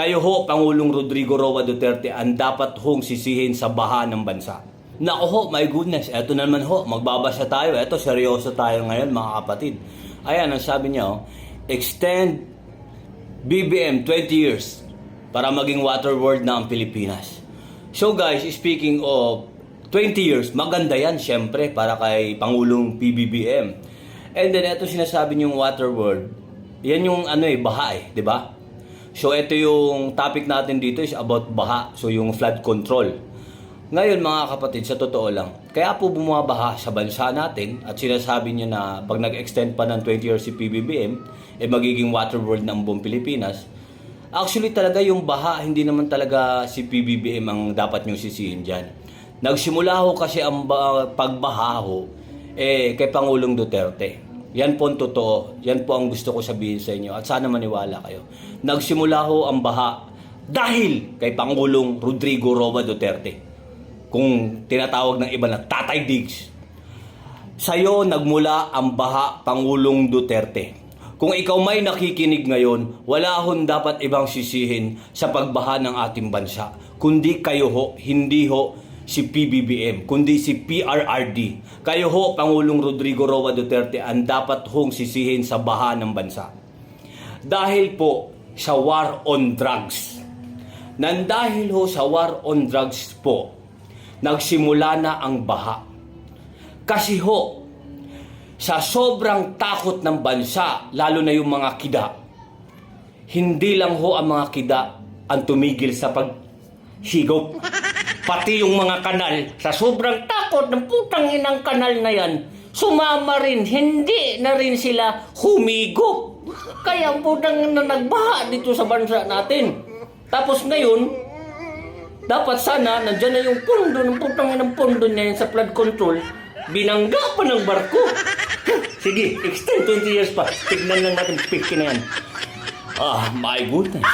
Kayo ho, Pangulong Rodrigo Roa Duterte, ang dapat hong sisihin sa baha ng bansa. Naku ho, my goodness, eto naman ho, magbabasa tayo. Eto, seryoso tayo ngayon mga kapatid. Ayan, ang sabi niya, extend BBM 20 years para maging water world na ang Pilipinas. So guys, speaking of 20 years, maganda yan syempre para kay Pangulong PBBM. And then eto sinasabi niyong water world, yan yung baha di ba? So ito yung topic natin dito is about baha, so yung flood control. Ngayon mga kapatid, sa totoo lang, kaya po bumabaha sa bansa natin at sinasabi niya na pag nag-extend pa ng 20 years si PBBM, magiging water world ng buong Pilipinas. Actually talaga yung baha, hindi naman talaga si PBBM ang dapat niyong sisihin dyan. Nagsimula ho kasi ang pagbaha ho kay Pangulong Duterte. Yan po ang totoo. Yan po ang gusto ko sabihin sa inyo. At sana maniwala kayo. Nagsimula ho ang baha dahil kay Pangulong Rodrigo Roa Duterte. Kung tinatawag ng iba na Tatay Diggs. Sa'yo nagmula ang baha, Pangulong Duterte. Kung ikaw may nakikinig ngayon, wala hong dapat ibang sisihin sa pagbaha ng ating bansa. Kundi kayo ho, hindi ho si PBBM, kundi si PRRD. Kayo ho, Pangulong Rodrigo Roa Duterte, ang dapat hong sisihin sa baha ng bansa. Dahil po sa war on drugs. Nandahil ho sa war on drugs po, nagsimula na ang baha. Kasi ho, sa sobrang takot ng bansa, lalo na yung mga kida, hindi lang ho ang mga kida ang tumigil sa paghigop. Pati yung mga kanal, sa sobrang takot ng putang inang kanal na yan, sumama rin, hindi na rin sila humigop. Kaya putang na nagbaha dito sa bansa natin. Tapos ngayon, dapat sana, nandyan na yung pondo ng putang inang pondo niya sa flood control, binangga pa ng barko. Sige, extend 20 years pa. Tignan lang natin, pick na yan. Ah, my goodness.